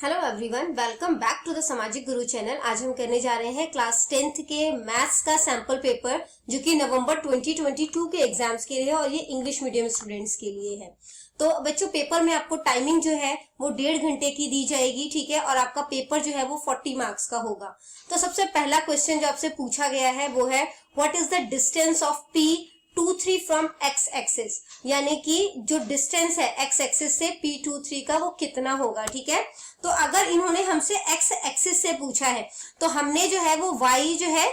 Hello everyone, welcome back to the Samajik Guru channel. आज हम करने जा रहे हैं क्लास 10th के मैथ्स का सैंपल पेपर जो कि नवंबर 2022 के एग्जाम्स के लिए है और ये इंग्लिश मीडियम स्टूडेंट्स के लिए है। तो बच्चों, पेपर में आपको टाइमिंग जो है वो 1.5 घंटे की दी जाएगी, ठीक है, और आपका पेपर जो है वो 40 मार्क्स का होगा। तो सबसे पहला क्वेश्चन जो आपसे पूछा गया है वो है what is the distance of P23 from x axis, यानी कि जो डिस्टेंस है एक्स एक्सिस से P23 का वो कितना होगा, ठीक है। तो अगर इन्होंने हमसे एक्स एक्सिस से पूछा है तो हमने जो है वो y जो है,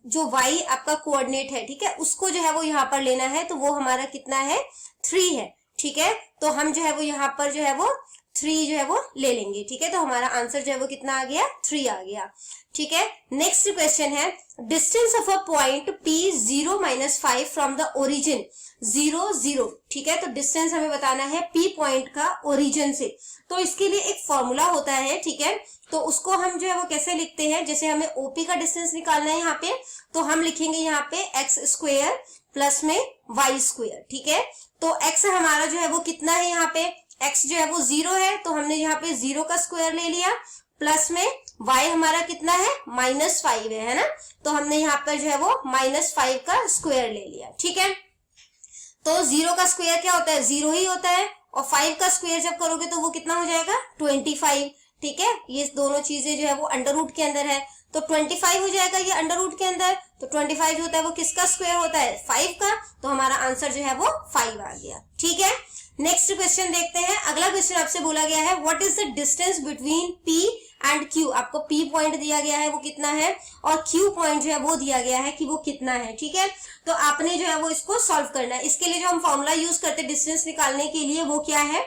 जो y आपका कोऑर्डिनेट है, ठीक है, उसको जो है वो यहाँ पर लेना है। तो वो हमारा कितना है, 3 है, ठीक है। तो हम जो है वो यहाँ पर जो है वो 3 जो है वो ले लेंगे, ठीक है। तो हमारा आंसर जो है वो कितना आ गया, 3 आ गया, ठीक है। नेक्स्ट क्वेश्चन है distance of a point P0-5 from the origin 0 0, ठीक है। तो डिस्टेंस हमें बताना है P पॉइंट का ओरिजिन से। तो इसके लिए एक फॉर्मूला होता है, ठीक है। तो उसको हम जो है वो कैसे लिखते हैं, जैसे हमें OP का डिस्टेंस निकालना है यहाँ पे, तो हम लिखेंगे यहाँ पे x² प्लस में y², ठीक है। तो x हमारा जो है वो कितना है, यहाँ पे x जो है वो 0 है, तो हमने यहाँ पे 0 का स्क्वायर ले लिया, प्लस में y हमारा कितना है, -5 है ना। तो हमने यहाँ पर जो है वो -5 का स्क्वायर ले लिया, ठीक है। तो 0 का स्क्वायर क्या होता है, 0 ही होता है, और 5 का स्क्वायर जब करोगे तो वो कितना हो जाएगा, 25, ठीक है। ये दोनों चीजें जो है वो अंडर रूट के अंदर है, तो 25 हो जाएगा ये अंडर रूट के अंदर। तो 25 जो होता है वो किसका स्क्वायर होता है, 5 का। तो हमारा आंसर जो है वो 5 आ गया, ठीक है। नेक्स्ट क्वेश्चन देखते हैं। अगला क्वेश्चन आपसे बोला गया है what is the distance between P and Q। आपको P पॉइंट दिया गया है वो कितना है, और Q पॉइंट जो है वो दिया गया है कि वो कितना है, ठीक है। तो आपने जो है वो इसको सॉल्व करना है। इसके लिए जो हम फॉर्मूला यूज करते हैं डिस्टेंस निकालने के लिए वो क्या है,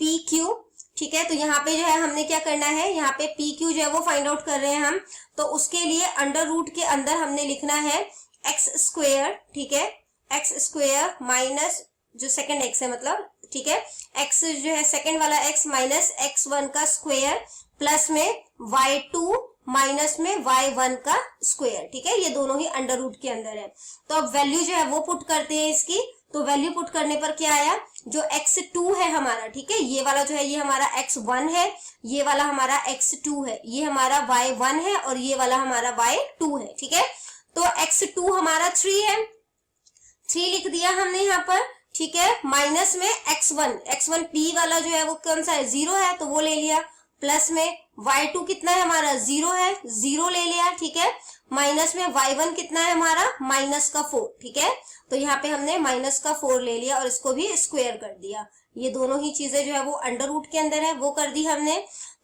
PQ, ठीक है। तो यहाँ पे जो है हमने क्या करना है, यहाँ पे PQ जो है वो फाइंड आउट कर रहे हैं हम। तो उसके लिए अंडर रूट के अंदर हमने लिखना है x², ठीक है, x² माइनस जो सेकंड x है मतलब, ठीक है, x जो है सेकंड वाला x माइनस x1 का स्क्वायर प्लस में y2 माइनस में y1 का स्क्वायर, ठीक है। ये दोनों ही अंडर रूट के अंदर है। तो अब वैल्यू जो है वो पुट करते हैं इसकी। तो वैल्यू पुट करने पर क्या आया, जो x2 है हमारा, ठीक है, ये वाला जो है ये हमारा x1 है, ये वाला हमारा x2 है, ये हमारा y1 है, और ये वाला हमारा y2 है, ठीक है। तो x2 हमारा 3 है, 3 लिख दिया हमने यहाँ पर, ठीक है, माइनस में x1 P वाला जो है वो कौन सा है, 0 है, तो वो ले लिया, प्लस में y2 कितना है हमारा, 0 है, 0 ले लिया, ठीक है, माइनस में y1 कितना है हमारा, -4, ठीक है। तो यहाँ पे हमने -4 ले लिया और इसको भी स्क्वायर कर दिया। ये दोनों ही चीजें जो है वो अंडर रूट के अंदर है, वो कर दी हमने।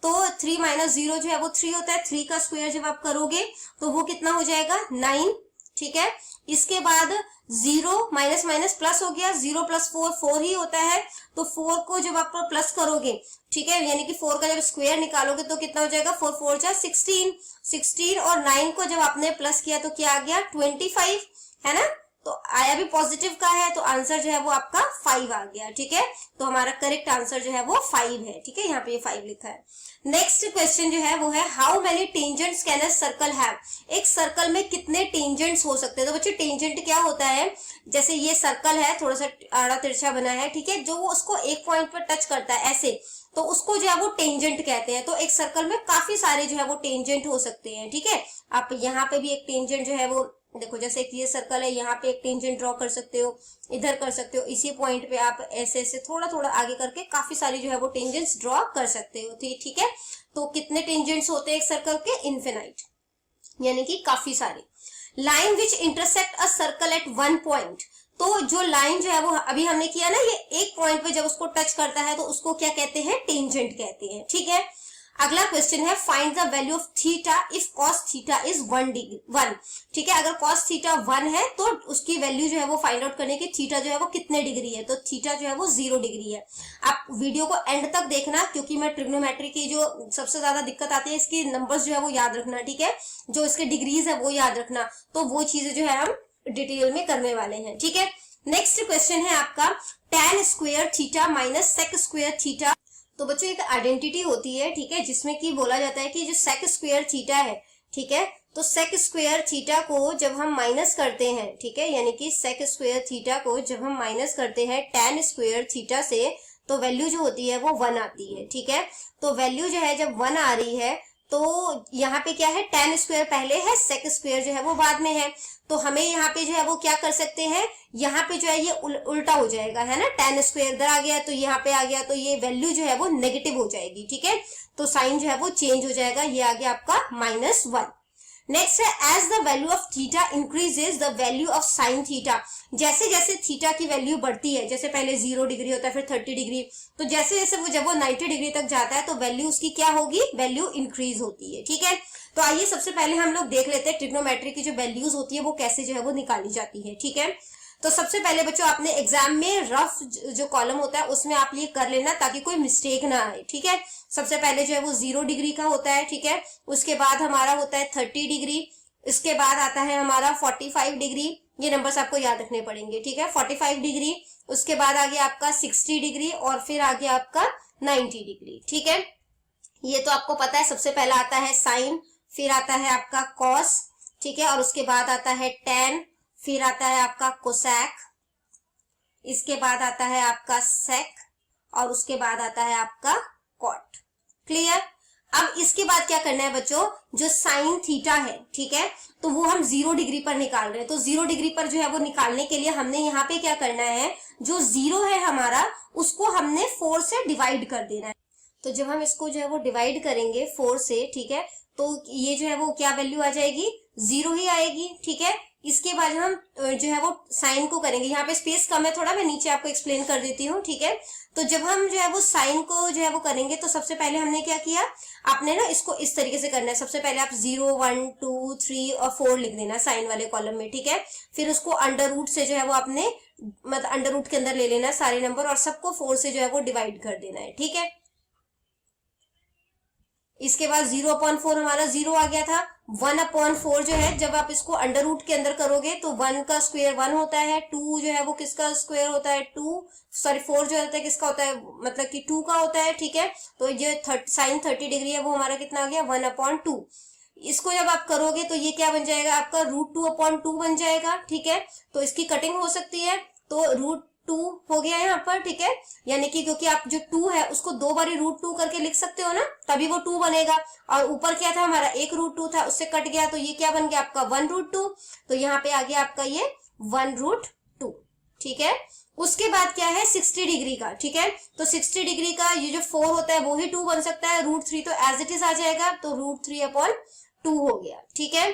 तो 3 - 0 जो है वो 3 होता है, 3 का स्क्वायर जब आप करोगे तो वो कितना हो जाएगा, 9, ठीक है। इसके बाद 0 माइनस माइनस प्लस हो गया, 0 + 4 4 ही होता है। तो 4 को जब आप प्लस करोगे, ठीक है, यानी कि 4 का जब स्क्वायर निकालोगे तो कितना हो जाएगा, 4 4 जा 16, और 9 को जब आपने प्लस किया तो क्या आ गया, 25, है ना। तो आया भी पॉजिटिव का है, तो आंसर जो है वो आपका 5 आ गया, ठीक है। तो हमारा करेक्ट आंसर जो है वो 5 है, ठीक है, यहाँ पे ये 5 लिखा है। नेक्स्ट क्वेश्चन जो है वो है how many tangents can a circle have. एक सर्कल में कितने टेंजेंट्स हो सकते हैं। तो बच्चे टेंजेंट क्या होता है, जैसे ये सर्कल है, थोड़ा सा आड़ा तिरछा बना है, ठीक है, जो वो उसको एक पॉइंट पर टच करता है ऐसे, तो उसको जो है वो टेंजेंट कहते हैं। तो एक सर्कल में काफी सारे जो है वो टेंजेंट हो सकते हैं, ठीक है। आप यहाँ पे भी एक टेंजेंट जो है वो देखो, जैसे एक ये सर्कल है, यहाँ पे एक टेंजेंट ड्रॉ कर सकते हो, इधर कर सकते हो, इसी पॉइंट पे आप ऐसे ऐसे थोड़ा थोड़ा आगे करके काफी सारी जो है वो टेंजेंट्स ड्रॉ कर सकते हो, ठीक है। तो कितने टेंजेंट्स होते हैं एक सर्कल के, इनफिनाइट, यानी कि काफी सारे। Line which intersect a circle eight 1 point. तो जो लाइन जो है वो अभी हमने किया ना, ये एक पॉइंट पे जब उसको टच करता है तो उसको क्या कहते हैं, टेंजेंट कहते हैं, ठीक है। अगला क्वेश्चन है find the value of theta if cos theta is 1, ठीक है। अगर cos थीटा 1 है तो उसकी वैल्यू जो है वो फाइंड आउट करने की, थीटा जो है वो कितने डिग्री है। तो थीटा जो है वो 0 डिग्री है। आप वीडियो को एंड तक देखना, क्योंकि मैं ट्रिग्नोमेट्री की जो सबसे ज्यादा दिक्कत आती है, इसकी नंबर्स जो है वो याद रखना, ठीक है, जो इसके डिग्रीज है वो याद रखना। तो वो चीजें जो है हम डिटेल में करने वाले हैं, ठीक है। नेक्स्ट क्वेश्चन है आपका tan² theta minus sec² theta. तो बच्चों एक आइडेंटिटी होती है, ठीक है, जिसमें कि बोला जाता है कि जो sec² थीटा है, ठीक है, तो sec² थीटा को जब हम माइनस करते हैं, ठीक है, यानी कि sec² थीटा को जब हम माइनस करते हैं tan² थीटा से, तो वैल्यू जो होती है वो 1 आती है, ठीक है। तो वैल्यू जो है जब 1 आ रही है तो यहाँ पे क्या है, tan स्क्वायर पहले है, sec स्क्वायर जो है वो बाद में है। तो हमें यहाँ पे जो है वो क्या कर सकते हैं, यहाँ पे जो है ये उल्टा हो जाएगा, है ना, tan स्क्वायर इधर आ गया तो यहाँ पे आ गया, तो ये वैल्यू जो है वो नेगेटिव हो जाएगी, ठीक है। तो साइन जो है वो चेंज हो जाएगा, ये आ गया आपका -1। नेक्स्ट है, as the value of theta increases the value of sine theta. जैसे जैसे थीटा की वैल्यू बढ़ती है, जैसे पहले 0 डिग्री होता है, फिर 30 डिग्री, तो जैसे जैसे वो जब वो 90 डिग्री तक जाता है तो वैल्यू उसकी क्या होगी, वैल्यू इंक्रीज होती है, ठीक है। तो आइए सबसे पहले हम लोग देख लेते हैं ट्रिग्नोमेट्री की जो वैल्यूज होती है वो कैसे जो है वो निकाली जाती है, ठीक है। तो सबसे पहले बच्चों आपने एग्जाम में रफ जो कॉलम होता है उसमें आप ये कर लेना ताकि कोई मिस्टेक ना आए, ठीक है। सबसे पहले जो है वो 0 डिग्री का होता है, ठीक है। उसके बाद हमारा होता है 30 डिग्री, इसके बाद आता है हमारा 45 डिग्री, ये नंबर्स आपको याद रखने पड़ेंगे, ठीक है। 45 डिग्री, उसके बाद आ गया आपका 60 डिग्री और फिर आ गया आपका 90 डिग्री, ठीक है। ये तो आपको पता है। सबसे पहला आता है साइन, फिर आता है आपका कॉस, ठीक है, और उसके बाद आता है टेन, फिर आता है आपका कोसैक, इसके बाद आता है आपका सेक और उसके बाद आता है आपका कॉट। क्लियर। अब इसके बाद क्या करना है बच्चों, जो साइन थीटा है, ठीक है, तो वो हम 0 डिग्री पर निकाल रहे हैं। तो 0 डिग्री पर जो है वो निकालने के लिए हमने यहाँ पे क्या करना है, जो 0 है हमारा उसको हमने 4 से डिवाइड कर देना है। तो जब हम इसको जो है वो डिवाइड करेंगे 4 से, ठीक है, तो ये जो है वो क्या वैल्यू आ जाएगी, 0 ही आएगी, ठीक है। इसके बाद हम जो है वो साइन को करेंगे, यहाँ पे स्पेस कम है थोड़ा, मैं नीचे आपको एक्सप्लेन कर देती हूँ, ठीक है। तो जब हम जो है वो साइन को जो है वो करेंगे तो सबसे पहले हमने क्या किया, आपने ना इसको इस तरीके से करना है। सबसे पहले आप 0, 1, 2, 3 और 4 लिख देना साइन वाले कॉलम में, ठीक है। फिर उसको अंडर रूट से जो है वो आपने मतलब अंडर रूट के अंदर ले लेना है सारे नंबर और सबको 4 से जो है वो डिवाइड कर देना है, ठीक है। इसके बाद 0/4 हमारा 0 आ गया था। 1/4 जो है जब आप इसको अंडर रूट के अंदर करोगे तो 1 का स्क्वायर 1 होता है, 2 जो है वो किसका स्क्वायर होता है 2, सॉरी 4 जो होता है किसका होता है, मतलब कि 2 का होता है, ठीक है। तो ये साइन 30 डिग्री है वो हमारा कितना आ गया 1/2। इसको जब आप करोगे तो ये क्या बन जाएगा आपका √2/2 बन जाएगा, ठीक है। तो इसकी कटिंग हो सकती है, तो √2 हो गया यहाँ पर, ठीक है। यानी कि क्योंकि आप जो 2 है उसको 2 बारी √2 करके लिख सकते हो ना, तभी वो 2 बनेगा। और ऊपर क्या था हमारा एक √2 था, उससे कट गया तो ये क्या बन गया आपका 1√2। तो यहाँ पे आ गया आपका ये 1√2, ठीक है। उसके बाद क्या है 60 डिग्री का, ठीक है। तो 60 डिग्री का ये जो 4 होता है वो ही 2 बन सकता है, √3 तो एज इट इज आ जाएगा, तो √3/2 हो गया, ठीक है।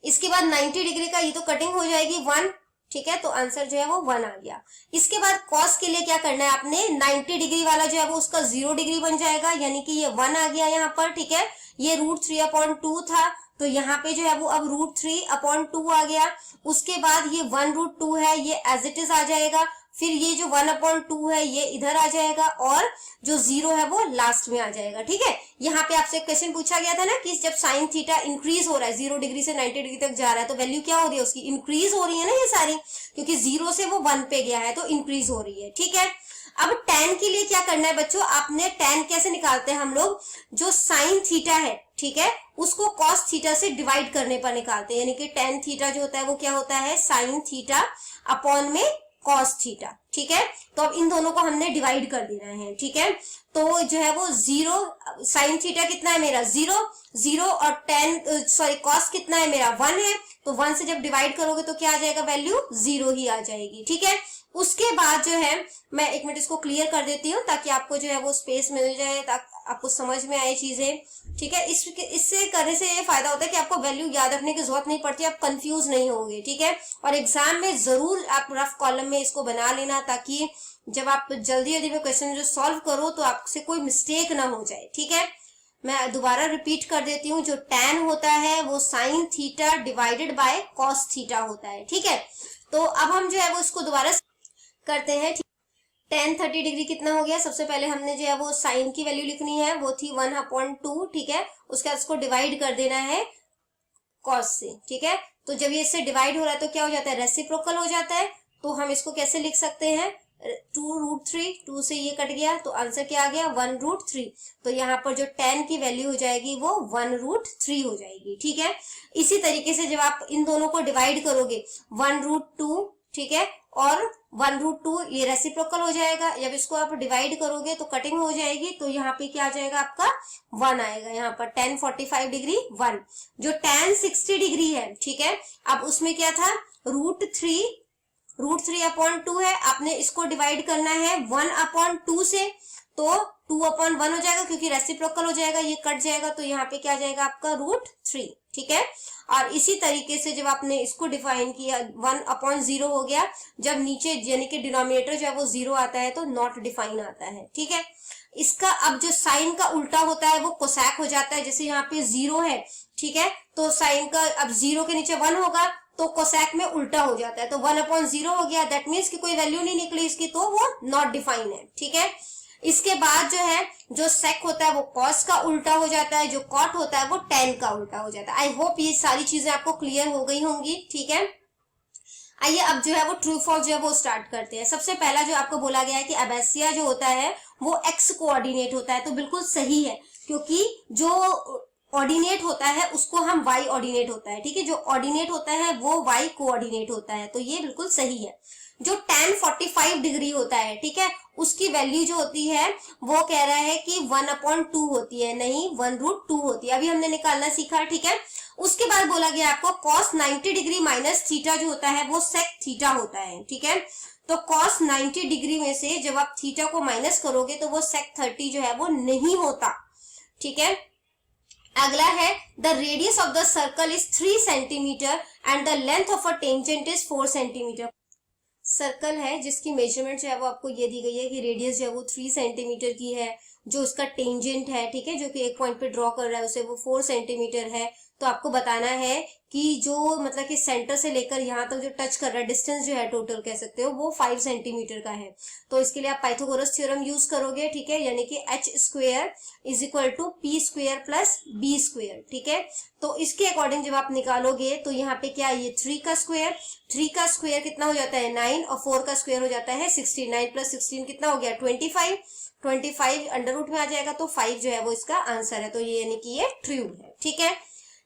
इसके बाद 90 डिग्री का ये तो कटिंग हो जाएगी 1, ठीक है। तो आंसर जो है वो 1 आ गया। इसके बाद कॉस के लिए क्या करना है आपने, 90 डिग्री वाला जो है वो उसका 0 डिग्री बन जाएगा, यानी कि ये 1 आ गया यहाँ पर, ठीक है। ये √3/2 था तो यहाँ पे जो है वो अब √3/2 आ गया। उसके बाद ये 1√2 है ये एज इट इज आ जाएगा, फिर ये जो 1/2 है ये इधर आ जाएगा और जो 0 है वो लास्ट में आ जाएगा, ठीक है। यहाँ पे आपसे क्वेश्चन पूछा गया था ना कि जब साइन थीटा इंक्रीज हो रहा है 0 डिग्री से 90 डिग्री तक जा रहा है तो वैल्यू क्या हो रही है उसकी, इंक्रीज हो रही है ना ये सारी, क्योंकि 0 से वो 1 पे गया है तो इंक्रीज हो रही है, ठीक है। अब tan के लिए क्या करना है बच्चों, आपने tan कैसे निकालते हैं हम लोग, जो साइन थीटा है, ठीक है, उसको cos थीटा से डिवाइड करने पर निकालते हैं। यानी कि tan थीटा जो होता है वो क्या होता है साइन थीटा अपॉन में cos थीटा, ठीक है। तो अब इन दोनों को हमने डिवाइड कर देना है, ठीक है। तो जो है वो 0 साइन थीटा कितना है मेरा 0 और cos कितना है मेरा 1 है, तो 1 से जब डिवाइड करोगे तो क्या आ जाएगा वैल्यू 0 ही आ जाएगी, ठीक है। उसके बाद जो है मैं 1 मिनट इसको क्लियर कर देती हूँ ताकि आपको जो है वो स्पेस मिल जाए, ताकि आपको समझ में आए चीजें, ठीक है। इससे करने से ये फायदा होता है कि आपको वैल्यू याद रखने की जरूरत नहीं पड़ती, आप कंफ्यूज नहीं होंगे, ठीक है। और एग्जाम में जरूर आप रफ कॉलम में इसको बना लेना ताकि जब आप जल्दी जल्दी में क्वेश्चन जो सॉल्व करो तो आपसे कोई मिस्टेक ना हो जाए, ठीक है। मैं दोबारा रिपीट कर देती हूँ, जो tan होता है वो sine theta divided by cos theta होता है, ठीक है। तो अब हम जो है वो इसको दोबारा करते हैं। tan 30 डिग्री कितना हो गया, सबसे पहले हमने जो है वो साइन की वैल्यू लिखनी है, वो थी 1/2, ठीक है। उसके बाद इसको डिवाइड कर देना है कॉस से, ठीक है। तो जब ये इससे डिवाइड हो रहा है तो क्या हो जाता है रेसिप्रोकल हो जाता है। तो हम इसको कैसे लिख सकते हैं 2√3, 2 से ये कट गया तो आंसर क्या आ गया 1√3। तो यहाँ पर जो tan की वैल्यू हो जाएगी वो 1√3 हो जाएगी, ठीक है। इसी तरीके से जब आप इन दोनों को डिवाइड करोगे 1√2, ठीक है, और 1√2 ये रेसिप्रोकल हो जाएगा। जब इसको आप डिवाइड करोगे तो कटिंग हो जाएगी, तो यहाँ पे क्या आ जाएगा आपका 1 आएगा। यहाँ पर tan 45 डिग्री 1, जो tan 60 डिग्री है, ठीक है, अब उसमें क्या था √3 है, आपने इसको डिवाइड करना है 1/2 से, तो 2/1 हो जाएगा, क्योंकि रेसिप्रोकल हो जाएगा, ये कट जाएगा, तो यहाँ पे क्या आ जाएगा आपका √3, ठीक है। और इसी तरीके से जब आपने इसको डिफाइन किया 1/0 हो गया, जब नीचे यानी कि डिनोमिनेटर जो है वो 0 आता है तो नॉट डिफाइन आता है, ठीक है। इसका अब जो साइन का उल्टा होता है वो कोसैक हो जाता है, जैसे यहाँ पे 0 है, ठीक है, तो साइन का अब 0 के नीचे 1 होगा तो कोसैक में उल्टा हो जाता है, तो 1/0 हो गया, दैट मीन्स कि कोई वैल्यू नहीं निकली इसकी, तो वो नॉट डिफाइन है, ठीक है। इसके बाद जो है जो सेक होता है वो कॉस का उल्टा हो जाता है, जो कॉट होता है वो टेन का उल्टा हो जाता है। आई होप ये सारी चीजें आपको क्लियर हो गई होंगी, ठीक है। आइए अब जो है वो ट्रू फॉल्स जो है वो स्टार्ट करते हैं। सबसे पहला जो आपको बोला गया है कि अबेसिया जो होता है वो एक्स कोऑर्डिनेट होता है, तो बिल्कुल सही है, क्योंकि जो ऑर्डिनेट होता है उसको हम वाई ऑर्डिनेट होता है, ठीक है, जो ऑर्डिनेट होता है वो वाई कोऑर्डिनेट होता है, तो ये बिल्कुल सही है। जो tan 45 डिग्री होता है, ठीक है, उसकी वैल्यू जो होती है वो कह रहा है कि 1/2 होती है, नहीं 1√2 होती है, अभी हमने निकालना सीखा, ठीक है। उसके बाद बोला गया आपको cos 90 डिग्री माइनस थीटा जो होता है वो sec थीटा होता है, ठीक है। तो cos 90 डिग्री में से जब आप थीटा को माइनस करोगे तो वो sec 30 जो है वो नहीं होता, ठीक है। अगला है the radius of the circle is 3 centimetre and the length of a tangent is 4 centimetre. Circle है जिसकी मेजरमेंट जो है वो आपको ये दी गई है कि रेडियस जो है वो 3 सेंटीमीटर की है, जो उसका टेंजेंट है, ठीक है, जो कि एक पॉइंट पे ड्रॉ कर रहा है उसे वो 4 सेंटीमीटर है। तो आपको बताना है कि जो मतलब कि सेंटर से लेकर यहाँ तक जो टच कर रहा है डिस्टेंस जो है टोटल कह सकते हो वो 5 सेंटीमीटर का है। तो इसके लिए आप पाइथागोरस थ्योरम यूज करोगे, ठीक है, यानी कि h² = p² + b², ठीक है। तो इसके अकॉर्डिंग जब आप निकालोगे तो यहाँ पे क्या ये 3 का स्क्वायर कितना हो जाता है 9, और 4 का स्क्वायर हो जाता है 16, 9 + 16 कितना हो गया 25 अंडर रूट में आ जाएगा, तो 5 जो है वो इसका आंसर है, तो ये यानी कि ये ट्रू है, ठीक है।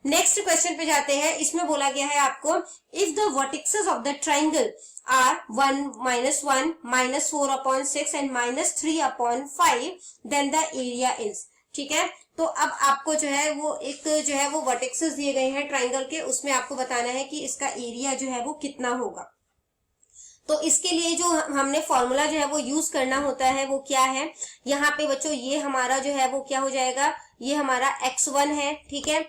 नेक्स्ट क्वेश्चन पे जाते हैं। इसमें बोला गया है आपको if the vertices of the triangle are 1, -1, -4/6 and -3/5 then the area is, ठीक है। तो अब आपको जो है वो एक जो है वो वर्टिसेस दिए गए हैं ट्राइंगल के, उसमें आपको बताना है कि इसका एरिया जो है वो कितना होगा। तो इसके लिए जो हमने फॉर्मूला जो है वो यूज करना होता है वो क्या है, यहाँ पे बच्चों ये हमारा जो है वो क्या हो जाएगा, ये हमारा x1 है, ठीक है,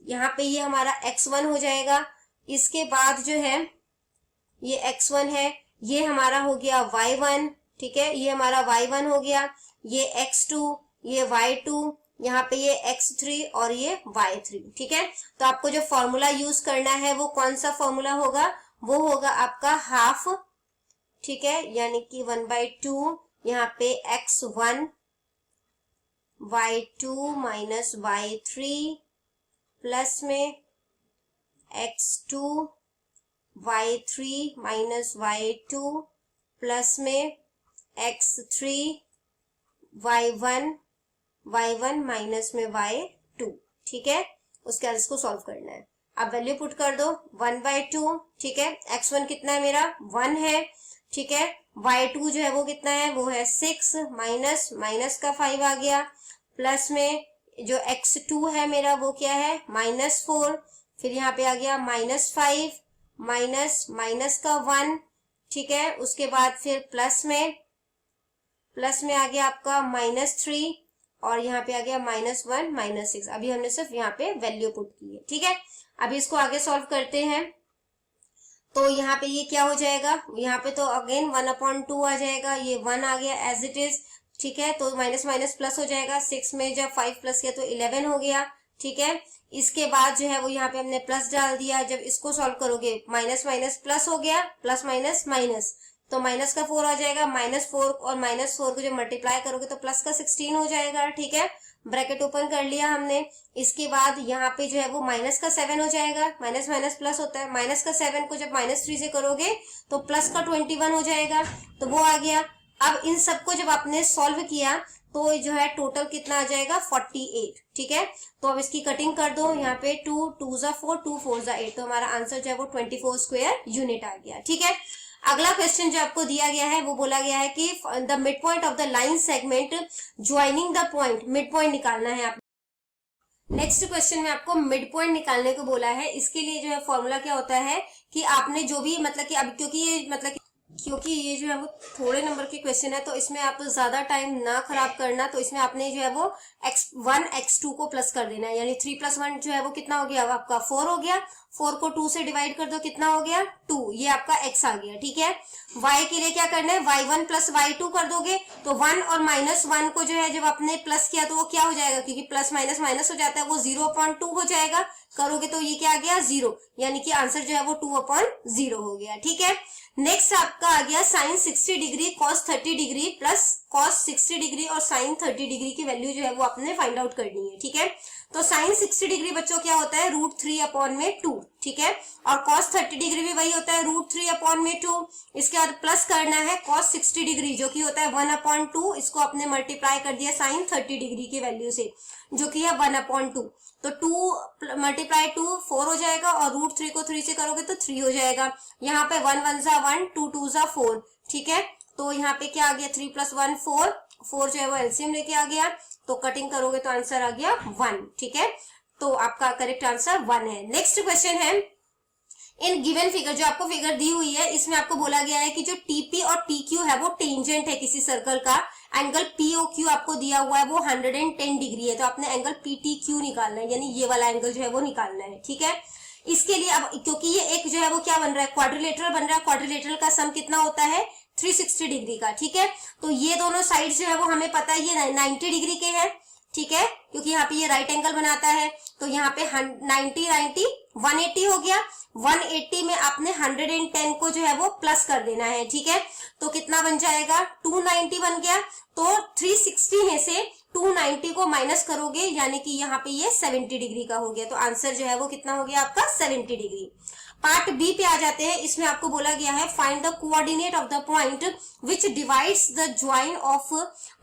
यहाँ पे ये हमारा x1 हो जाएगा। इसके बाद जो है ये x1 है, ये हमारा हो गया y1, ठीक है, ये हमारा y1 हो गया, ये x2, ये y2, यहाँ पे ये x3 और ये y3, ठीक है। तो आपको जो फॉर्मूला यूज करना है वो कौन सा फॉर्मूला होगा, वो होगा आपका हाफ, ठीक है, यानी कि 1/2 यहाँ पे x1 y2 minus y3 plus में x2 y3 minus y2 plus में x3 y1 माइनस में y2, ठीक है। उसके बाद इसको सॉल्व करना है। अब वैल्यू पुट कर दो 1/2, ठीक है, x1 कितना है मेरा 1 है, ठीक है, y2 जो है वो कितना है वो है 6 माइनस का 5 आ गया, प्लस में जो x2 है मेरा वो क्या है -4, फिर यहाँ पे आ गया -5 माइनस का 1, ठीक है। उसके बाद फिर प्लस में आ गया आपका -3 और यहाँ पे आ गया -1 -6। अभी हमने सिर्फ यहाँ पे वैल्यू पुट की है, ठीक है। अभी इसको आगे सॉल्व करते हैं। तो यहाँ पे ये क्या हो जाएगा, यहाँ पे तो अगेन 1/2 आ जाएगा, ये 1 आ गया एज इट इज, ठीक है। तो माइनस प्लस हो जाएगा, 6 में जब 5 प्लस किया तो 11 हो गया, ठीक है। इसके बाद जो है वो यहाँ पे हमने प्लस डाल दिया, जब इसको सॉल्व करोगे माइनस प्लस हो गया, प्लस माइनस, तो माइनस का 4 आ जाएगा, -4 और -4 को जब मल्टीप्लाई करोगे तो प्लस का 16 हो जाएगा, ठीक है। ब्रैकेट ओपन कर लिया हमने। इसके बाद यहाँ पे जो है वो माइनस का 7 हो जाएगा, माइनस प्लस होता है, माइनस का 7 को जब -3 से करोगे तो प्लस का 21 हो जाएगा, तो वो आ गया। अब इन सबको जब आपने सॉल्व किया तो जो है टोटल कितना आ जाएगा 48, ठीक है। तो अब इसकी कटिंग कर दो, यहाँ पे 2 2 = 4, 2 4 = 8, तो हमारा आंसर जो है वो 24 स्क्वायर यूनिट आ गया, ठीक है। अगला क्वेश्चन जो आपको दिया गया है वो बोला गया है कि the mid point of the line segment joining the point, mid point निकालना है। आप नेक्स्ट क्वेश्चन में आपको मिड पॉइंट निकालने को बोला है। इसके लिए जो है फॉर्मूला क्या होता है कि आपने जो भी मतलब कि अब क्योंकि ये जो है वो थोड़े नंबर के क्वेश्चन है तो इसमें आप ज्यादा टाइम ना खराब करना, तो इसमें आपने जो है वो x1 x2 को प्लस कर देना है, यानी 3 + 1 जो है वो कितना हो गया, अब आपका 4 हो गया। 4 को 2 से डिवाइड कर दो, कितना हो गया 2, ये आपका x आ गया। ठीक है, y के लिए क्या करना है, y1 + y2 कर दोगे तो 1 और -1 को जो है जब आपने प्लस किया तो वो क्या हो जाएगा, क्योंकि प्लस माइनस माइनस हो जाता है, वो 0/2 हो जाएगा। करोगे तो ये क्या आ गया 0, यानी कि आंसर जो है वो 2/0 हो गया। ठीक है, नेक्स्ट आपका आ गया sin 60 degree cos 30 degree plus cos 60 degree और sin 30 डिग्री की वैल्यू जो है वो आपने फाइंड आउट करनी है। ठीक है, तो sin 60 डिग्री बच्चों क्या होता है, √3/2। ठीक है, और cos 30 डिग्री भी वही होता है, √3/2। इसके बाद प्लस करना है cos 60 डिग्री जो कि होता है 1/2, इसको आपने मल्टीप्लाई कर दिया sin 30 डिग्री की वैल्यू से जो कि है 1/2। तो 2 × 2 4 हो जाएगा और √3 को 3 से करोगे तो 3 हो जाएगा। यहाँ पे 1 1 = 1, 2 2 = 4। ठीक है, तो यहाँ पे क्या आ गया, 3 + 1 4, 4 जो है वो एलसीएम लेके आ गया, तो कटिंग करोगे तो आंसर आ गया 1। ठीक है, तो आपका करेक्ट आंसर 1 है। नेक्स्ट क्वेश्चन है, इन गिवन फिगर, जो आपको फिगर दी हुई है इसमें आपको बोला गया है कि जो टीपी और टीक्यू है वो टेंजेंट है किसी सर्कल का, एंगल पीओक्यू आपको दिया हुआ है वो 110 डिग्री है, तो आपने एंगल पीटीक्यू निकालना है, यानी ये वाला एंगल जो है वो निकालना है। ठीक है, इसके लिए अब क्योंकि ये एक जो है वो क्या बन रहा है, क्वाड्रिलेटरल बन रहा है, क्वाड्रिलेटरल का सम कितना होता है 360 डिग्री का। ठीक है, तो ये दोनों साइड जो है वो हमें पता है ये 90 डिग्री के हैं। ठीक है, क्योंकि यहाँ पे ये राइट एंगल बनाता है, तो यहाँ पे 90 90 180 हो गया। 180 में आपने 110 को जो है वो प्लस कर देना है। ठीक है, तो कितना बन जाएगा, 290 बन गया। तो 360 में से 290 को माइनस करोगे, यानी कि यहाँ पे ये 70 डिग्री का हो गया, तो आंसर जो है वो कितना हो गया आपका 70 डिग्री। पार्ट बी पे आ जाते हैं। इसमें आपको बोला गया है find the coordinate of the point which divides the join of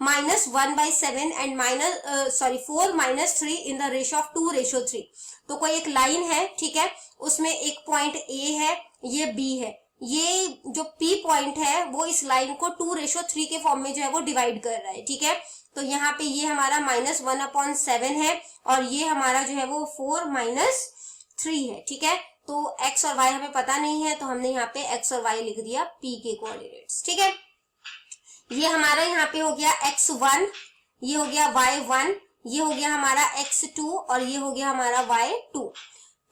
-1/7 and 4 - 3 in the ratio of 2:3। तो कोई एक लाइन है, ठीक है, उसमें एक पॉइंट ए है, ये बी है, ये जो पी पॉइंट है वो इस लाइन को 2:3 के फॉर्म में जो है वो डिवाइड कर रहा है। ठीक है, तो यहाँ पे ये हमारा -1/7 है और ये हमारा जो है वो 4 - 3 है। ठीक है, तो x और y हमें पता नहीं है, तो हमने यहाँ पे x और y लिख दिया p के कोऑर्डिनेट्स। ठीक है, ये हमारा यहाँ पे हो गया x1, ये हो गया y1, ये हो गया हमारा x2 और ये हो गया हमारा y2।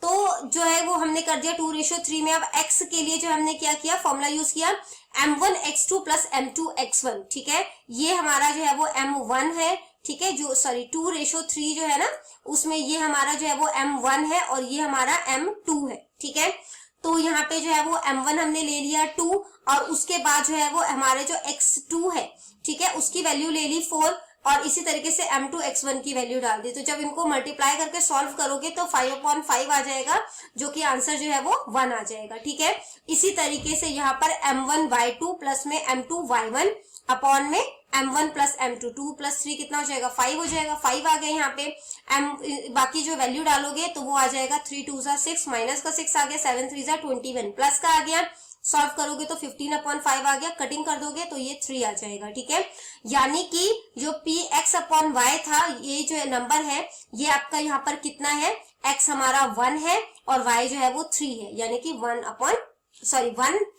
तो जो है वो हमने कर दिया 2:3 में। अब x के लिए जो हमने क्या किया, फॉर्मूला यूज किया m1 x2 + m2 x1। ठीक है, ये हमारा जो है वो m1 है। ठीक है, जो 2:3 जो है ना, उसमें ये हमारा जो है वो m1 है और ये हमारा m2 है। ठीक है, तो यहाँ पे जो है वो m1 हमने ले लिया 2 और उसके बाद जो है वो हमारे जो x2 है, ठीक है, उसकी वैल्यू ले ली 4 और इसी तरीके से m2 x1 की वैल्यू डाल दी। तो जब इनको मल्टीप्लाई करके सॉल्व करोगे तो 5/5 आ जाएगा, जो कि आंसर जो है वो 1 आ जाएगा। ठीक है, इसी तरीके से यहाँ पर m1 y2 प्लस में m2 y1 अपॉन में m1 + m2, 2 + 3 कितना हो जाएगा 5 हो जाएगा। 5 आ गया यहाँ पे, बाकी जो वैल्यू डालोगे तो वो आ जाएगा 3 2 = 6, माइनस का 6 आ गया, 7 3 = 21, प्लस का आ गया, सॉल्व करोगे तो 15/5 आ गया, कटिंग कर दोगे तो ये 3 आ जाएगा। ठीक है, यानी कि जो px/y था, ये जो नंबर है ये आपका यहाँ पर कितना है, x हमारा 1 है और y जो है वो 3 है, यानी कि 1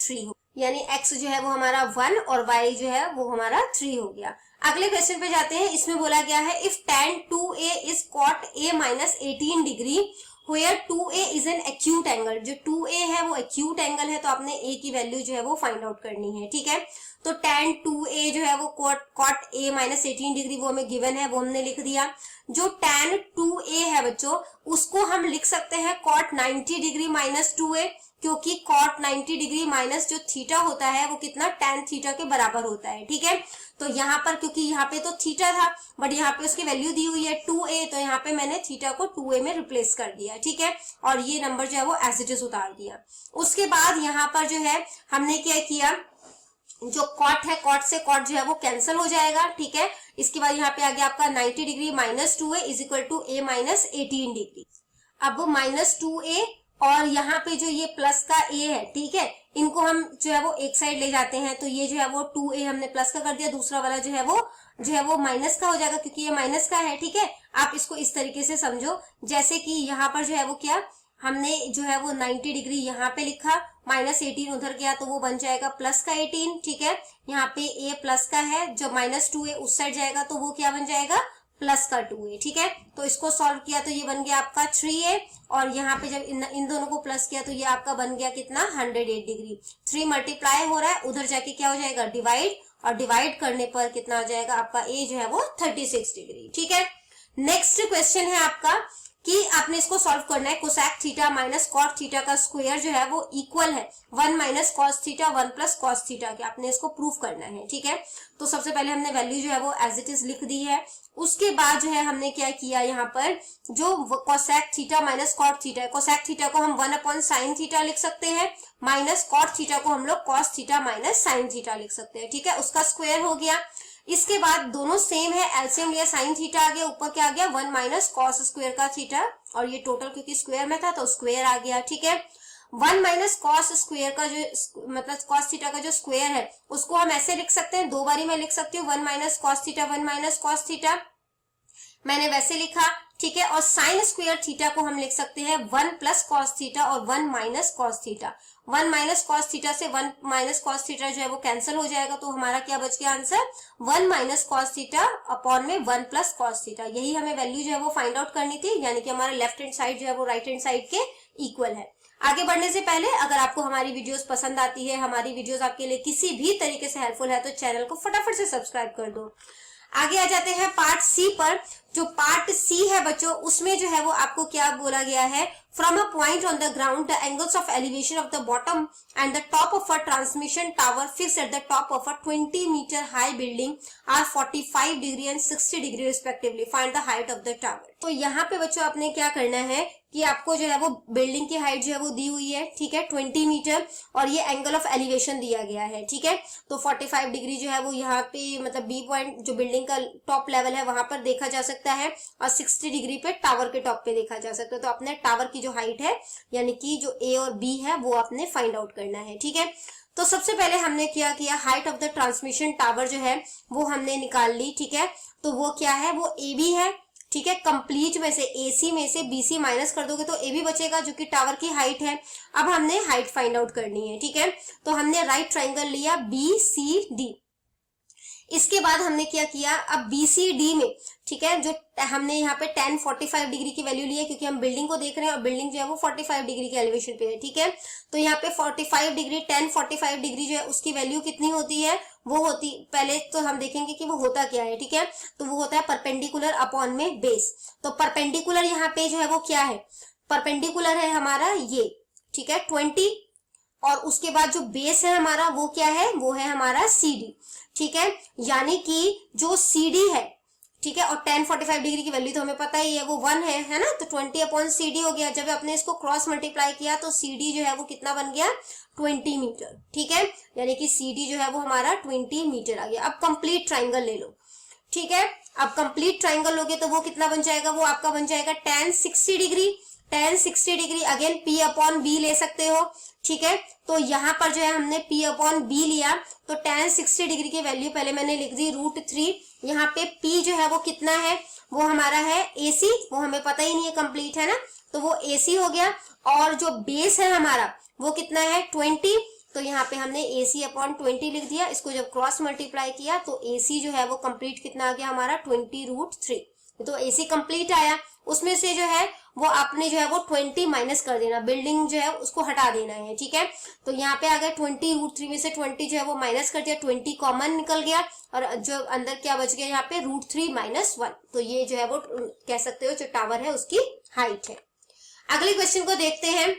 3 हो, यानी x जो है वो हमारा 1 और y जो है वो हमारा 3 हो गया। अगले क्वेश्चन पे जाते हैं। इसमें बोला गया है if tan 2a is cot a - 18 degree where 2a is an acute angle, जो 2a है वो acute angle है, तो आपने a की वैल्यू जो है वो फाइंड आउट करनी है। ठीक है, तो tan 2a जो है वो cot a - 18 डिग्री वो हमें गिवन है, वो हमने लिख दिया। जो tan 2a है बच्चों, उसको हम लिख सकते हैं cot 90 डिग्री - 2a, क्योंकि cot 90 डिग्री माइनस जो थीटा होता है वो कितना tan थीटा के बराबर होता है। ठीक है, तो यहाँ पर क्योंकि यहाँ पे तो थीटा था बट यहाँ पे उसकी वैल्यू दी हुई है 2a, तो यहाँ पे मैंने थीटा को 2a में रिप्लेस कर दिया। ठीक है, और ये नंबर जो है वो एज इट इज उतार दिया। उसके बाद यहाँ पर जो है हमने क्या किया, जो कॉट है, कॉट से कॉट जो है वो कैंसिल हो जाएगा। ठीक है, इसके बाद यहाँ पे आ गया आपका 90 डिग्री - 2a = a - 18 डिग्री। अब -2a और यहाँ पे जो ये प्लस का a है, ठीक है, इनको हम जो है वो एक साइड ले जाते हैं, तो ये जो है वो 2a हमने प्लस का कर दिया, दूसरा वाला जो है वो माइनस का हो जाएगा क्योंकि ये माइनस का है, ठीक है। आप इसको इस तरीके से समझो, जैसे कि यहाँ पर जो है वो क्या हमने जो है वो 90 डिग्री यहाँ पे लिखा, -18 उधर गया तो वो बन जाएगा प्लस का 18, ठीक है। यहाँ पे a प्लस का है, जो -2a उस साइड जाएगा तो वो क्या बन जाएगा, प्लस का 2a, ठीक है। तो इसको सॉल्व किया तो ये बन गया आपका 3a, और यहाँ पे जब इन दोनों को प्लस किया तो ये आपका बन गया कितना, 108 डिग्री। 3 मल्टीप्लाई हो रहा है, उधर जाके क्या हो जाएगा, डिवाइड, और डिवाइड करने पर कितना आ जाएगा आपका a जो है वो 36 डिग्री, ठीक है। नेक्स्ट क्वेश्चन है आपका कि आपने इसको सॉल्व करना है, cosec theta minus cot theta का स्क्वायर जो है वो इक्वल है 1 minus cos theta 1 plus cos theta के, आपने इसको प्रूफ करना है, ठीक है। तो सबसे पहले हमने वैल्यू जो है वो एज इट इज लिख दी है। उसके बाद जो है हमने क्या किया, यहाँ पर जो cosec theta minus cot theta है, कोसेक थीटा को हम 1/sin थीटा लिख सकते हैं, माइनस कॉट थीटा को हम लोग cos theta minus sine theta लिख सकते हैं, ठीक है। उसका स्क्वायर हो गया। इसके बाद दोनों सेम है, एलसीएम लिया, साइन थीटा आ गया, ऊपर क्या आ गया 1 माइनस कॉस स्क्वायर का थीटा, और ये टोटल क्योंकि स्क्वायर में था तो स्क्वायर आ गया, ठीक है। 1 माइनस कॉस स्क्वायर का जो मतलब कॉस थीटा का जो स्क्वायर है उसको हम ऐसे लिख सकते हैं, 2 बारी मैं लिख सकती हूँ, 1 minus cos theta 1 minus cos theta, मैंने वैसे लिखा, ठीक है। और साइन स्क्वायर थीटा को हम लिख सकते हैं 1 प्लस कॉस थीटा और 1 minus cos theta. 1 minus cos theta से 1 माइनस कॉस थीटा जो है वो कैंसिल हो जाएगा, तो हमारा क्या बच गया answer, 1 minus cos theta upon में 1 प्लस कॉस थीटा। यही हमें वैल्यू जो है वो फाइंड आउट करनी थी, यानी कि हमारा लेफ्ट हैंड साइड जो है वो राइट हैंड साइड के इक्वल है। आगे बढ़ने से पहले अगर आपको हमारी वीडियोस पसंद आती है, हमारी वीडियोस आपके लिए किसी भी तरीके से हेल्पफुल है, तो चैनल को फटाफट से सब्सक्राइब कर दो। आगे आ जाते हैं पार्ट सी पर। जो पार्ट सी है बच्चों, उसमें जो है वो आपको क्या बोला गया है, from a point on the ground the angles of elevation of the bottom and the top of a transmission tower fixed at the top of a 20 metre high building are 45 degree and 60 degree respectively, find the height of the tower. तो यहाँ पे बच्चों आपने क्या करना है कि आपको जो है वो बिल्डिंग की हाइट जो है वो दी हुई है, ठीक है, 20 मीटर, और ये एंगल ऑफ एलिवेशन दिया गया है, ठीक है। तो 45 डिग्री जो है वो यहाँ पे मतलब बी पॉइंट जो बिल्डिंग का टॉप लेवल है वहां पर देखा जा सकता है, और 60 डिग्री पे टावर के टॉप पे देखा जा सकता है। तो अपने टावर की जो हाइट है यानी कि जो ए और बी है वो आपने फाइंड आउट करना है, ठीक है। तो सबसे पहले हमने क्या किया, height of the transmission tower जो है वो हमने निकाल ली, ठीक है। तो वो क्या है, वो ए बी है, ठीक है। कंप्लीट में से एसी में से बीसी माइनस कर दोगे तो ए बी बचेगा जो कि टावर की हाइट है। अब हमने हाइट फाइंड आउट करनी है, ठीक है। तो हमने राइट ट्राइंगल लिया बी सी डी। इसके बाद हमने क्या किया, अब बीसीडी में, ठीक है, जो हमने यहाँ पे 10 45 डिग्री की वैल्यू ली है क्योंकि हम बिल्डिंग को देख रहे हैं और बिल्डिंग जो है वो 45 डिग्री के एलिवेशन पे है, ठीक है। तो यहाँ पे 45 डिग्री 10 45 डिग्री जो है उसकी वैल्यू कितनी होती है, वो होती, पहले तो हम देखेंगे कि वो होता क्या है, ठीक है। तो वो होता है परपेंडिकुलर अपॉन में बेस। तो परपेंडिकुलर यहाँ पे जो है वो क्या है, परपेंडिकुलर है हमारा ये, ठीक है, 20, और उसके बाद जो बेस है हमारा वो क्या है, वो है हमारा CD, ठीक है। यानी कि जो CD है, ठीक है, और 10 45 डिग्री की वैल्यू तो हमें पता ही है वो 1 है ना, तो 20 अपॉन CD हो गया। जब आपने इसको क्रॉस मल्टीप्लाई किया तो CD जो है वो कितना बन गया, 20 मीटर, ठीक है। यानी कि CD जो है वो हमारा 20 मीटर आ गया। अब कंप्लीट ट्राइंगल ले लो, ठीक है। अब कंप्लीट ट्राइंगल लोगे तो वो कितना बन जाएगा, वो आपका बन जाएगा tan 60 degree, tan 60 degree again P upon B ले सकते हो, ठीक है। तो यहाँ पर जो है हमने P अपॉन B लिया, तो tan 60 डिग्री की वैल्यू पहले मैंने लिख दी √3। यहाँ पे P जो है वो कितना है, वो हमारा है AC, वो हमें पता ही नहीं है, कंप्लीट है ना, तो वो AC हो गया। और जो बेस है हमारा वो कितना है 20, तो यहाँ पे हमने AC अपॉन 20 लिख दिया। इसको जब क्रॉस मल्टीप्लाई किया तो AC जो है वो कंप्लीट कितना आ गया हमारा 20√3, तो AC कंप्लीट आया। उसमें से जो है वो आपने जो है वो 20 माइनस कर देना, बिल्डिंग जो है उसको हटा देना है, ठीक है। तो यहाँ पे आ गया 20√3 में से 20 जो है वो माइनस कर दिया, 20 कॉमन निकल गया, और जो अंदर क्या बच गया यहाँ पे √3 - 1। तो ये जो है वो कह सकते हो जो टावर है उसकी हाइट है। अगले क्वेश्चन को देखते हैं।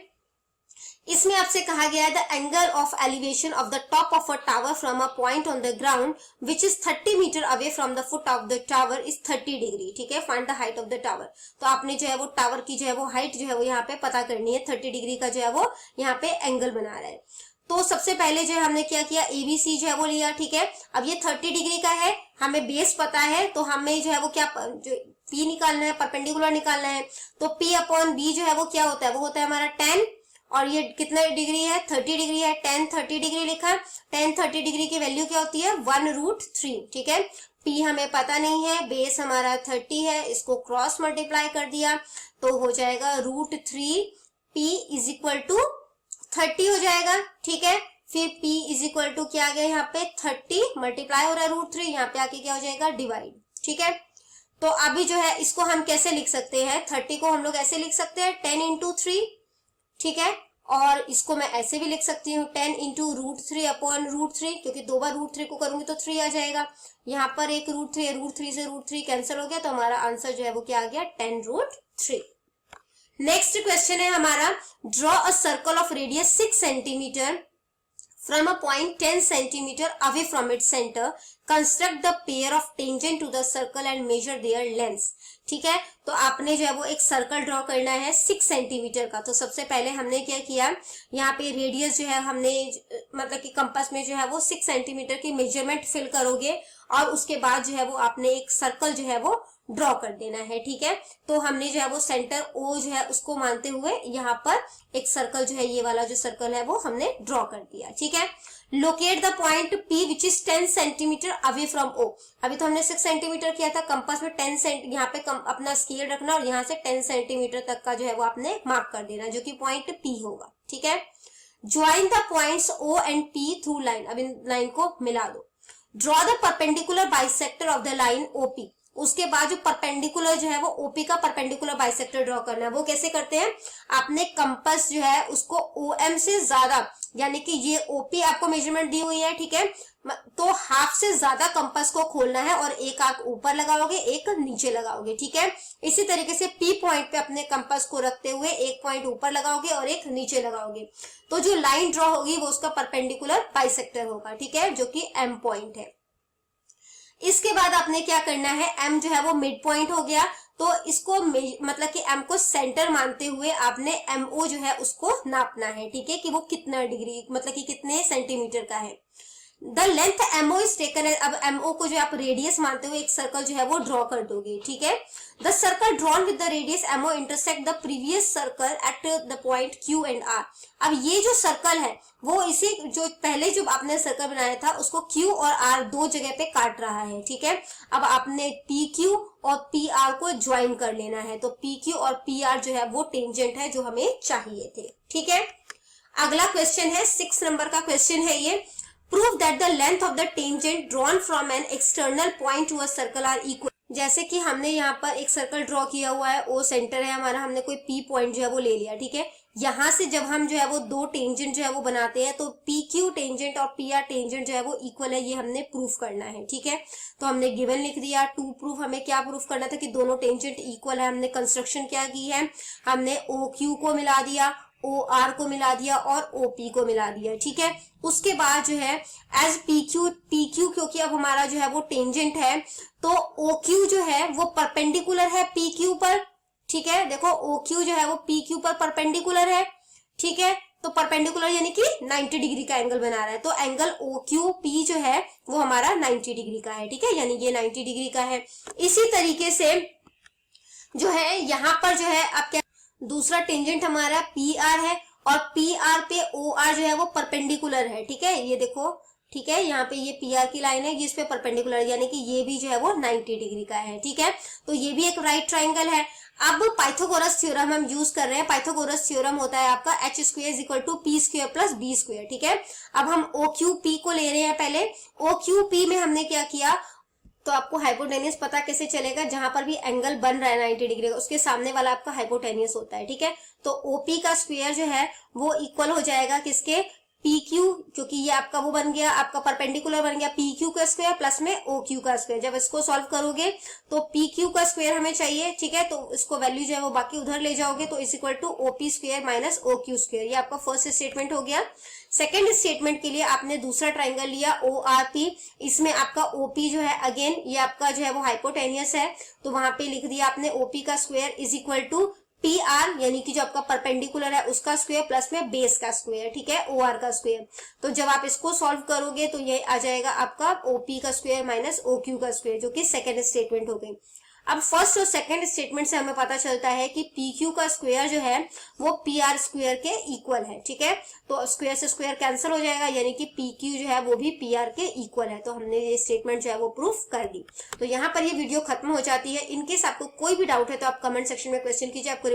इसमें आपसे कहा गया है the angle of elevation of the top of a tower from a point on the ground which is 30 metres away from the foot of the tower is 30 degree, ठीक है। Find the height of the tower. तो आपने जो है वो tower की जो है वो हाइट जो है वो यहाँ पे पता करनी है। 30 डिग्री का जो है वो यहाँ पे एंगल बना रहा है। तो सबसे पहले जो है हमने क्या किया, ABC जो है वो लिया, ठीक है। अब ये 30 डिग्री का है, हमें बेस पता है, तो हमें जो है वो क्या जो P निकालना है, परपेंडिकुलर निकालना है, तो P अपॉन B जो है वो क्या होता है, वो होता है हमारा 10, और ये कितना डिग्री है, 30 डिग्री है, 10 30 डिग्री लिखा। 10 30 डिग्री की वैल्यू क्या होती है, 1√3, ठीक है। P हमें पता नहीं है, बेस हमारा 30 है, इसको क्रॉस मल्टीप्लाई कर दिया तो हो जाएगा √3P इज इक्वल टू 30 हो जाएगा, ठीक है। फिर P इज इक्वल टू क्या आ गया यहाँ पे 30 मल्टीप्लाई हो रहा है √3, यहाँ पे आके क्या हो जाएगा डिवाइड, ठीक है। तो अभी जो है इसको हम कैसे लिख सकते हैं, 30 को हम लोग ऐसे लिख सकते हैं 10 इंटू 3, ठीक है। और इसको मैं ऐसे भी लिख सकती हूँ 10 इंटू √3 अपॉन √3, क्योंकि 2 बार √3 को करूंगी तो 3 आ जाएगा। यहाँ पर एक √3 है, √3 से √3 कैंसिल हो गया, तो हमारा आंसर जो है वो क्या आ गया 10√3। नेक्स्ट क्वेश्चन है हमारा, draw a circle of radius 6 centimetre from a point 10 centimeter away from its center. Construct the pair of tangent to the circle and measure their lengths. ठीक है, तो आपने जो है वो एक सर्कल ड्रॉ करना है 6 सेंटीमीटर का। तो सबसे पहले हमने क्या किया, यहाँ पे रेडियस जो है हमने मतलब कि कंपास में जो है वो 6 सेंटीमीटर की मेजरमेंट फिल करोगे, और उसके बाद जो है वो आपने एक सर्कल जो है वो ड्रॉ कर देना है, ठीक है। तो हमने जो है वो सेंटर O जो है उसको मानते हुए यहाँ पर एक सर्कल जो है, ये वाला जो सर्कल है वो हमने ड्रॉ कर दिया, ठीक है। Locate the point P which is 10 centimetre away from O। अभी तो हमने 6 सेंटीमीटर किया था, कंपास में 10 सेंट यहाँ पे अपना स्केल रखना और यहाँ से 10 सेंटीमीटर तक का जो है वो आपने मार्क कर देना, जो कि पॉइंट P होगा, ठीक है। Join the points O and P through line. अब इन लाइन को मिला दो। Draw the perpendicular bisector of the line OP। उसके बाद जो परपेंडिकुलर जो है वो OP का परपेंडिकुलर बाइसेक्टर ड्रॉ करना है। वो कैसे करते हैं, आपने कंपास जो है उसको OM से ज्यादा, यानी कि ये OP आपको मेजरमेंट दी हुई है, ठीक है, तो हाफ से ज्यादा कंपास को खोलना है और एक आंख ऊपर लगाओगे, एक नीचे लगाओगे, ठीक है। इसी तरीके से P पॉइंट पे अपने कंपास को रखते हुए एक पॉइंट ऊपर लगाओगे और एक नीचे लगाओगे, तो जो लाइन ड्रॉ होगी वो उसका परपेंडिकुलर बाइसेक्टर होगा, ठीक है, जो कि M पॉइंट है। इसके बाद आपने क्या करना है, M जो है वो मिड पॉइंट हो गया, तो इसको मतलब कि M को सेंटर मानते हुए आपने MO जो है उसको नापना है, ठीक है, कि वो कितना डिग्री मतलब कि कितने सेंटीमीटर का है। The length MO is taken है। अब MO को जो आप रेडियस मानते हुए एक सर्कल जो है वो ड्रॉ कर दोगे, ठीक है। The circle drawn with the radius MO intersect the previous circle at the point Q and R। अब ये जो सर्कल है वो इसी जो पहले जो आपने सर्कल बनाया था उसको Q और R दो जगह पे काट रहा है, ठीक है। अब आपने PQ और PR को ज्वाइन कर लेना है, तो PQ और PR जो है वो टेंजेंट है जो हमें चाहिए थे, ठीक है। अगला क्वेश्चन है 6 नंबर का क्वेश्चन है ये। Prove that the length of the tangent drawn from an external point to a circle are equal। जैसे कि हमने यहाँ पर एक सर्कल ड्रॉ किया हुआ है, O सेंटर है हमारा, हमने कोई P पॉइंट जो है वो ले लिया, ठीक है। यहाँ से जब हम जो है वो दो टेंजेंट जो है वो बनाते हैं तो PQ टेंजेंट और PR टेंजेंट जो है वो इक्वल है, ये हमने प्रूफ करना है, ठीक है। तो हमने गिवन लिख दिया। टू प्रूफ हमें क्या प्रूफ करना था कि दोनों टेंजेंट इक्वल है। हमने कंस्ट्रक्शन क्या की है, हमने OQ को मिला दिया, OR को मिला दिया और OP को मिला दिया, ठीक है। उसके बाद जो है एज PQ क्योंकि अब हमारा जो है वो टेंजेंट है, तो OQ जो है वो परपेंडिकुलर है PQ पर, ठीक है। देखो OQ जो है वो PQ पर परपेंडिकुलर है, ठीक है। तो परपेंडिकुलर यानी कि 90 डिग्री का एंगल बना रहा है, तो एंगल OQP जो है वो हमारा 90 डिग्री का है, ठीक है, यानी ये 90 डिग्री का है। इसी तरीके से जो है यहाँ पर जो है आप क्या, दूसरा टेंजेंट हमारा PR है और PR पे OR जो है वो परपेंडिकुलर है, ठीक है। ये देखो, ठीक है, यहाँ पे ये PR की लाइन है, ये इस पे परपेंडिकुलर है, यानी कि ये भी जो है वो 90 डिग्री का है, ठीक है। तो ये भी एक राइट ट्राइंगल है। अब पाइथागोरस थ्योरम हम यूज कर रहे हैं। पाइथागोरस थ्योरम होता है आपका h² = p² + b², ठीक है। अब हम OQP को ले रहे हैं। पहले OQP में हमने क्या किया, तो आपको हाइपोटेनियस पता कैसे चलेगा, जहां पर भी एंगल बन रहा है 90 डिग्री का उसके सामने वाला आपका हाइपोटेनियस होता है, ठीक है। तो OP का स्क्वायर जो है वो इक्वल हो जाएगा किसके, PQ, क्योंकि ये आपका वो बन गया, आपका परपेंडिकुलर बन गया PQ का स्क्वायर प्लस में OQ का स्क्वायर। जब इसको सॉल्व करोगे तो PQ का स्क्वायर हमें चाहिए, ठीक है, तो इसको वैल्यू जो है वो बाकी उधर ले जाओगे, तो = OP² - OQ²। ये आपका फर्स्ट स्टेटमेंट हो गया। सेकेंड स्टेटमेंट के लिए आपने दूसरा ट्राइंगल लिया ORP, इसमें आपका OP जो है अगेन ये आपका जो है वो हाइपोटेनियस है, तो वहां पे लिख दिया आपने OP का स्क्वायर = PR, यानी कि जो आपका परपेंडिकुलर है उसका स्क्वायर प्लस में बेस का स्क्वायर, ठीक है, OR का स्क्वायर। तो जब आप इसको सॉल्व करोगे तो ये आ जाएगा आपका OP का स्क्वायर - OQ का स्क्वायर, जो कि सेकेंड स्टेटमेंट हो गई। अब फर्स्ट और सेकंड स्टेटमेंट से हमें पता चलता है कि पी क्यू का स्क्वायर जो है वो पी आर स्क्वायर के इक्वल है। ठीक है, तो स्क्वायर से स्क्वायर कैंसिल हो जाएगा, यानी कि पी क्यू जो है वो भी पी आर के इक्वल है। तो हमने ये स्टेटमेंट जो है वो प्रूफ कर दी। तो यहाँ पर ये वीडियो खत्म हो जाती है। इनकेस आपको कोई भी डाउट है तो आप कमेंट सेक्शन में क्वेश्चन कीजिए, आपको